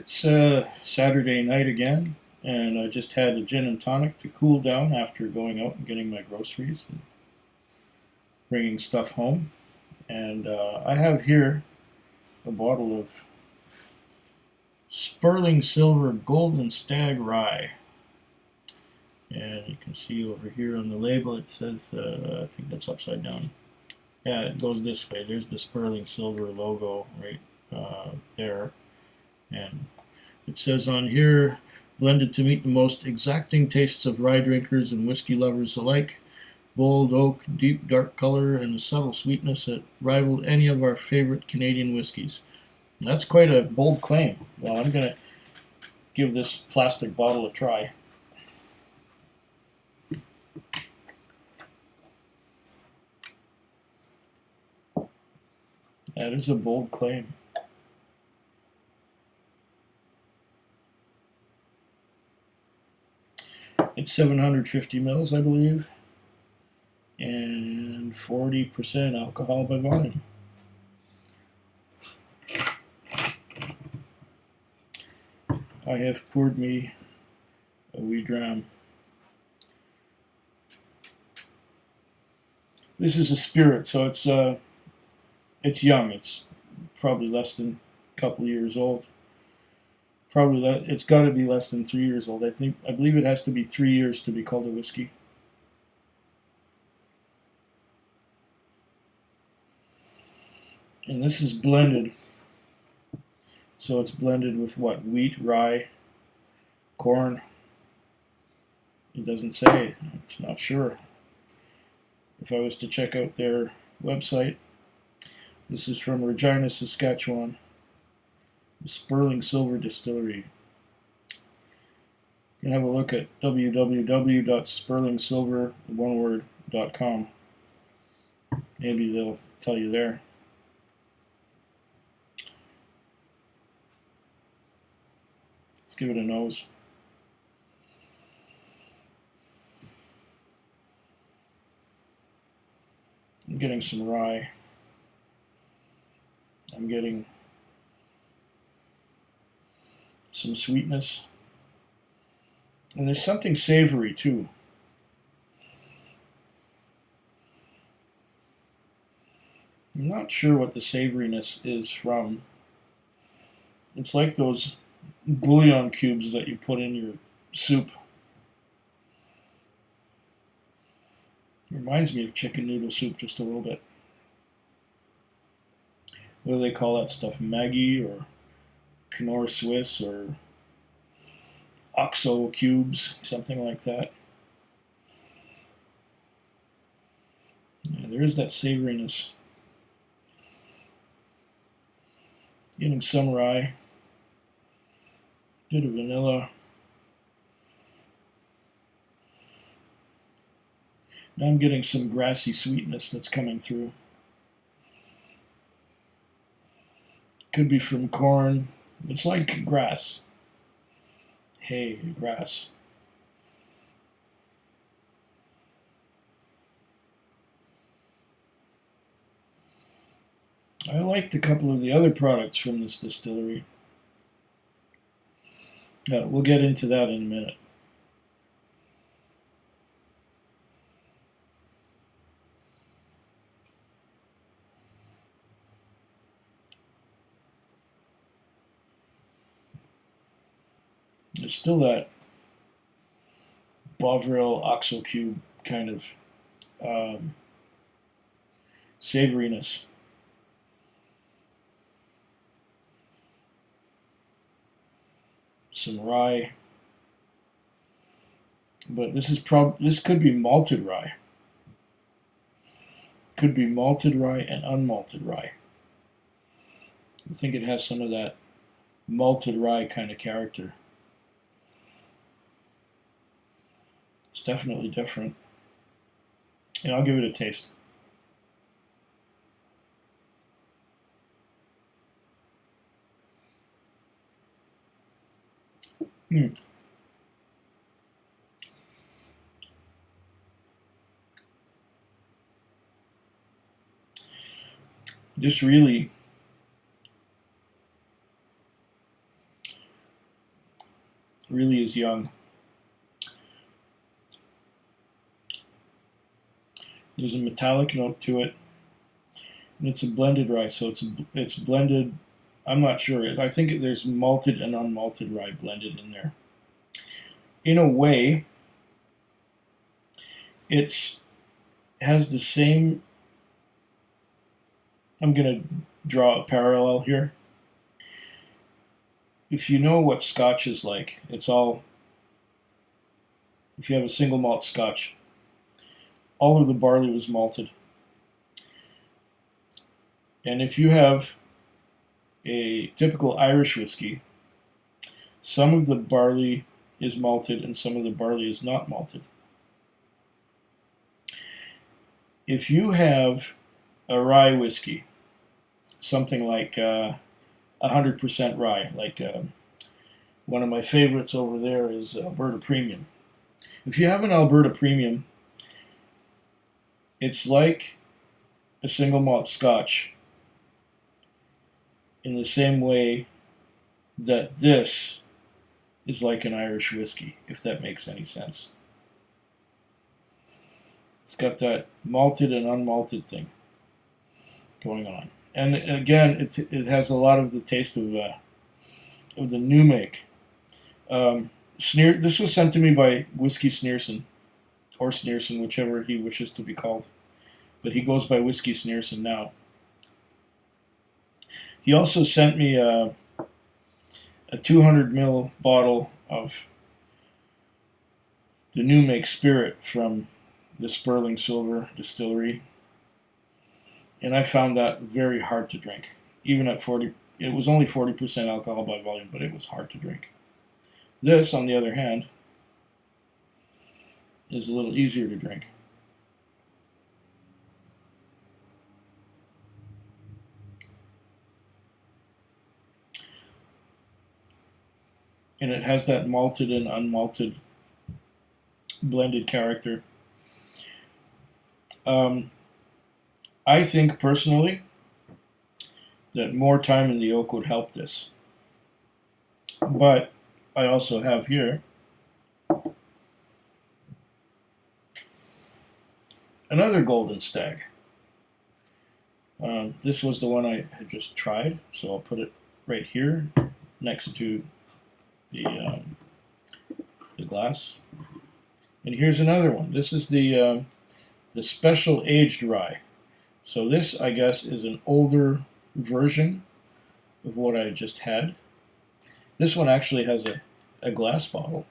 It's Saturday night again, and I just had a gin and tonic to cool down after going out and getting my groceries and bringing stuff home. And I have here a bottle of Sperling Silver Golden Stag Rye. And you can see over here on the label it says, I think that's upside down. Yeah, it goes this way. There's the Sperling Silver logo right there. And it says on here, blended to meet the most exacting tastes of rye drinkers and whiskey lovers alike. Bold oak, deep dark color, and a subtle sweetness that rivaled any of our favorite Canadian whiskeys. That's quite a bold claim. Well, I'm going to give this plastic bottle a try. That is a bold claim. It's 750 mils, I believe, and 40% alcohol by volume. I have poured me a wee dram. This is a spirit, so it's young. It's probably less than a couple of years old. It's got to be less than 3 years old. I believe it has to be 3 years to be called a whiskey. And this is blended. So it's blended with what? Wheat, rye, corn. It doesn't say. It's not sure. If I was to check out their website, this is from Regina, Saskatchewan. The Sperling Silver Distillery. You can have a look at www.sperlingsilver.com. Maybe they'll tell you there. Let's give it a nose. I'm getting some rye. I'm getting some sweetness. And there's something savory too. I'm not sure what the savoriness is from. It's like those bouillon cubes that you put in your soup. It reminds me of chicken noodle soup just a little bit. What do they call that stuff? Maggi or Knorr Swiss or Oxo cubes, something like that. Yeah, there is that savoriness. Getting some rye, bit of vanilla. Now I'm getting some grassy sweetness that's coming through. Could be from corn. It's like grass. Hay, grass. I liked a couple of the other products from this distillery. Yeah, we'll get into that in a minute. There's still that Bovril Oxo Cube kind of savoriness. Some rye, but this could be malted rye. Could be malted rye and unmalted rye. I think it has some of that malted rye kind of character. It's definitely different. And I'll give it a taste. This really really is young. There's a metallic note to it, and it's a blended rye, so it's blended. I'm not sure. I think there's malted and unmalted rye blended in there. In a way, it has the same. I'm going to draw a parallel here. If you know what Scotch is like, it's all. If you have a single malt Scotch, all of the barley was malted. And if you have a typical Irish whiskey, some of the barley is malted and some of the barley is not malted. If you have a rye whiskey, something like 100% rye, like one of my favorites over there is Alberta Premium. If you have an Alberta Premium, it's like a single malt Scotch in the same way that this is like an Irish whiskey, if that makes any sense. It's got that malted and unmalted thing going on. And again, it has a lot of the taste of the new make. This was sent to me by Whiskey Sneerson, or Sneerson, whichever he wishes to be called. But he goes by Whiskey Sneerson now. He also sent me a 200 ml bottle of the new make spirit from the Sperling Silver Distillery. And I found that very hard to drink. Even at 40, it was only 40% alcohol by volume, but it was hard to drink. This, on the other hand, is a little easier to drink. And it has that malted and unmalted blended character. I think personally that more time in the oak would help this. But I also have here another Golden Stag. This was the one I had just tried, so I'll put it right here next to the glass. And here's another one. This is the special aged rye. So this, I guess, is an older version of what I just had. This one actually has a glass bottle,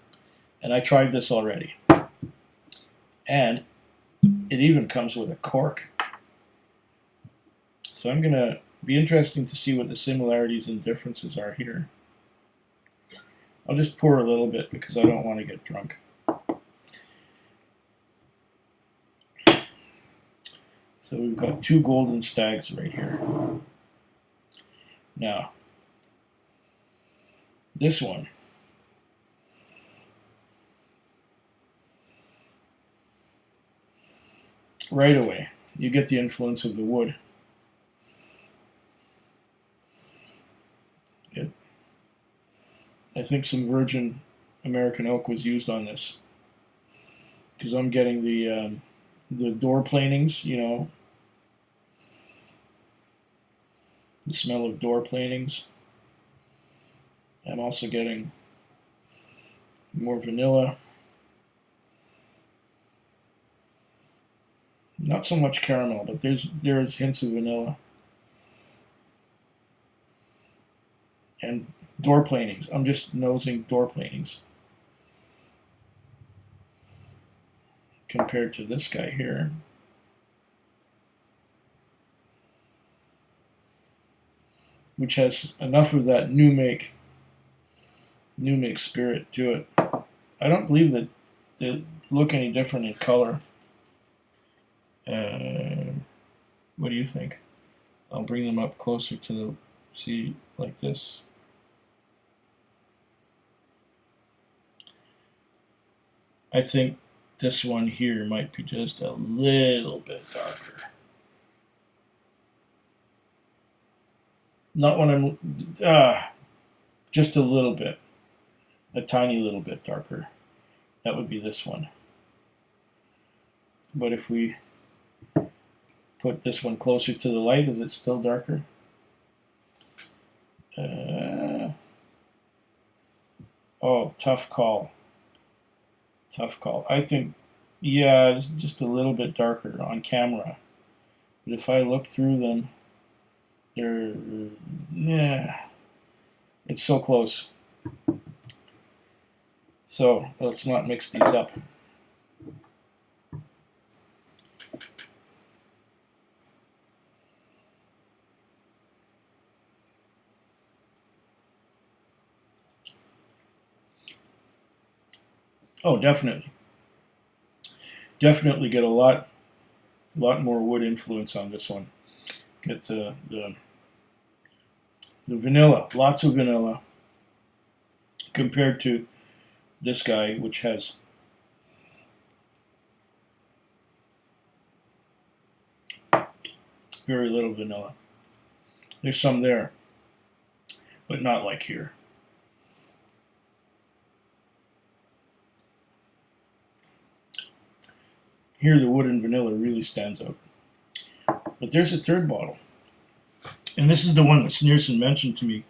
and I tried this already. And it even comes with a cork. So I'm going to be interesting to see what the similarities and differences are here. I'll just pour a little bit because I don't want to get drunk. So we've got two Golden Stags right here. Now, this one, right away, you get the influence of the wood. I think some virgin American oak was used on this because I'm getting the door planings, you know, the smell of door planings. I'm also getting more vanilla. Not so much caramel, but there's hints of vanilla. And door planings. I'm just nosing door planings. Compared to this guy here. Which has enough of that new make spirit to it. I don't believe that they look any different in color. What do you think? I'll bring them up closer to the see like this. I think this one here might be just a little bit darker. Not when I'm just a little bit. a tiny little bit darker. That would be this one. But if we put this one closer to the light, is it still darker? Oh, tough call. Tough call. I think, yeah, it's just a little bit darker on camera. But if I look through them, they're, yeah, it's so close. So let's not mix these up. Oh, definitely. Definitely get a lot more wood influence on this one. Get the vanilla, lots of vanilla, compared to this guy, which has very little vanilla. There's some there, but not like here. Here the wood and vanilla really stands out. But there's a third bottle. And this is the one that Sneerson mentioned to me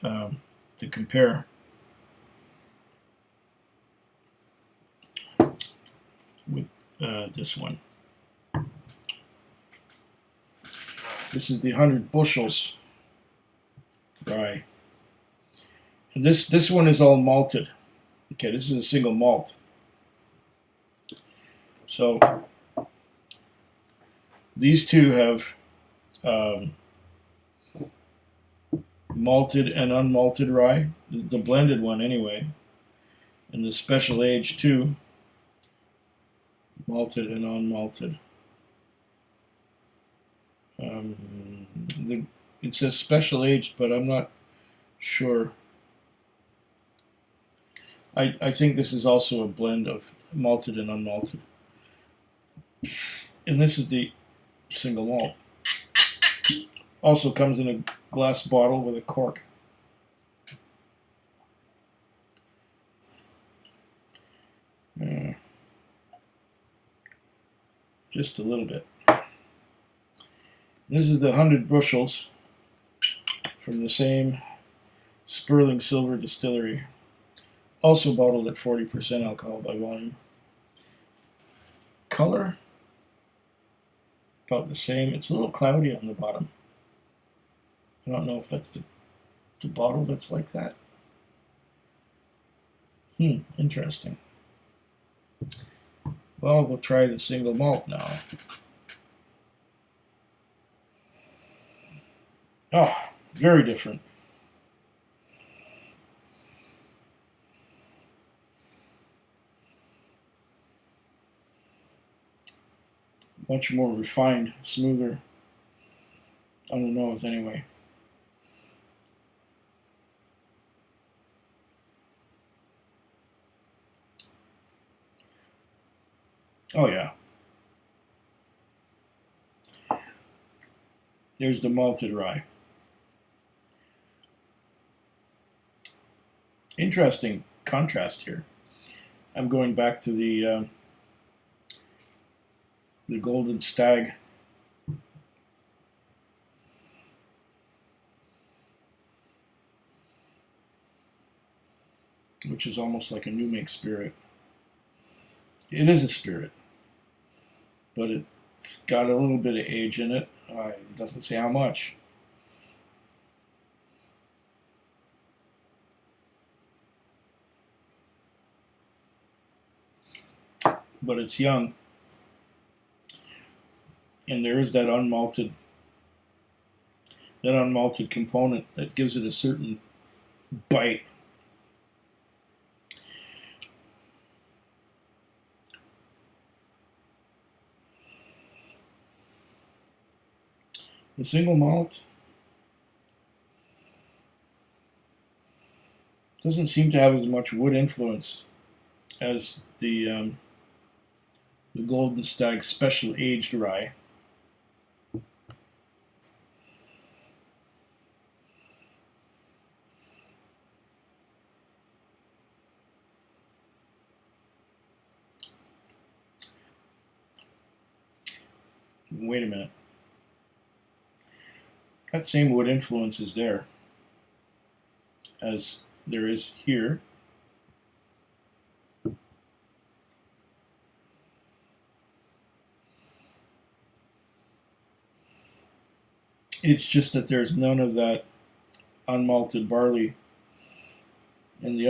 to compare. With this one. This is the 100 bushels rye. And this one is all malted. Okay, this is a single malt. So these two have malted and unmalted rye, the blended one anyway, and the special age too, malted and unmalted. It says special aged, but I'm not sure. I think this is also a blend of malted and unmalted. And this is the single malt. Also comes in a glass bottle with a cork. Just a little bit. This is the 100 bushels from the same Sperling Silver Distillery. Also bottled at 40% alcohol by volume. Color, about the same. It's a little cloudy on the bottom. I don't know if that's the bottle that's like that. Interesting. Well, we'll try the single malt now. Oh, very different. Much more refined, smoother on the nose anyway. Oh yeah. There's the malted rye. Interesting contrast here. I'm going back to the Golden Stag. Which is almost like a new make spirit. It is a spirit, but it's got a little bit of age in it. It doesn't say how much. But it's young. And there is that unmalted component that gives it a certain bite. The single malt doesn't seem to have as much wood influence as the Golden Stag Special Aged Rye. wait a minute. That same wood influence is there as there is here. It's just that there's none of that unmalted barley. And the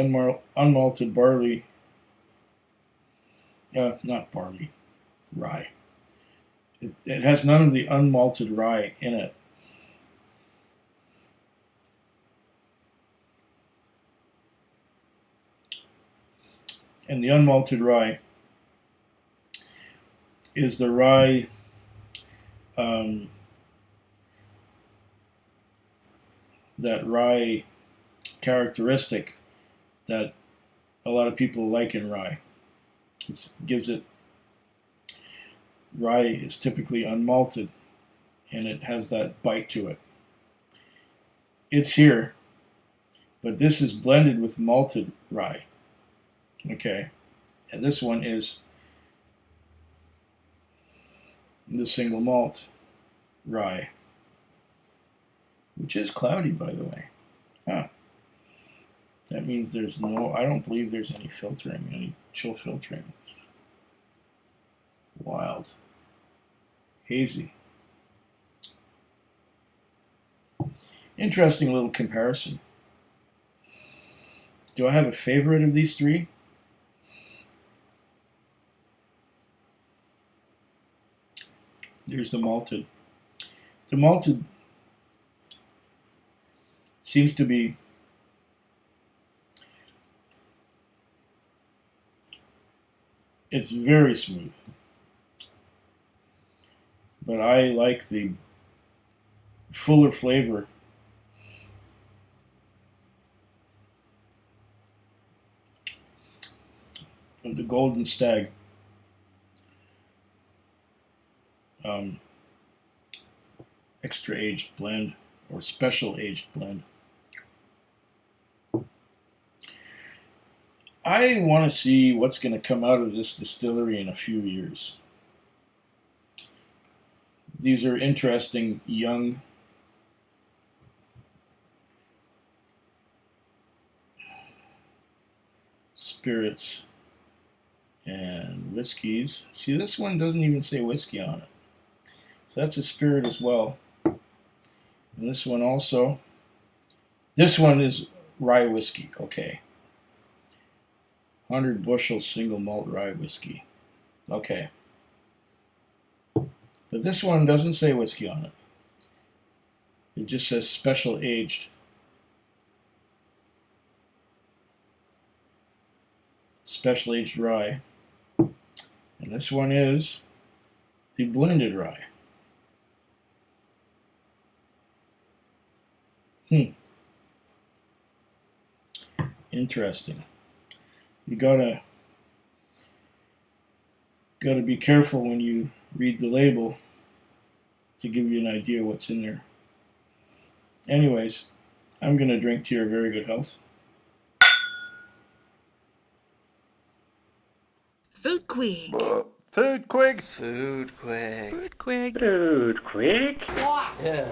unmalted barley, not barley, rye. It has none of the unmalted rye in it. And the unmalted rye is the rye that rye characteristic that a lot of people like in rye. It gives it, rye is typically unmalted and it has that bite to it. It's here, but this is blended with malted rye. Okay, and this one is the single malt rye, which is cloudy, by the way. Huh. That means there's no, I don't believe there's any filtering, any chill filtering. Wild. Hazy. Interesting little comparison. Do I have a favorite of these three? There's the malted. The malted seems to be it's very smooth. But I like the fuller flavor of the Golden Stag. Extra aged blend or special aged blend. I want to see what's going to come out of this distillery in a few years. These are interesting young spirits and whiskeys. See, this one doesn't even say whiskey on it. So that's a spirit as well. And this one also. This one is rye whiskey. Okay. 100 bushel single malt rye whiskey. Okay. But this one doesn't say whiskey on it. It just says special aged. Special aged rye. And this one is the blended rye. Interesting. You gotta be careful when you read the label to give you an idea what's in there. Anyways, I'm gonna drink to your very good health. Food Quig. Food Quig. Food Quig. Food Quig. Food Quig. Yeah.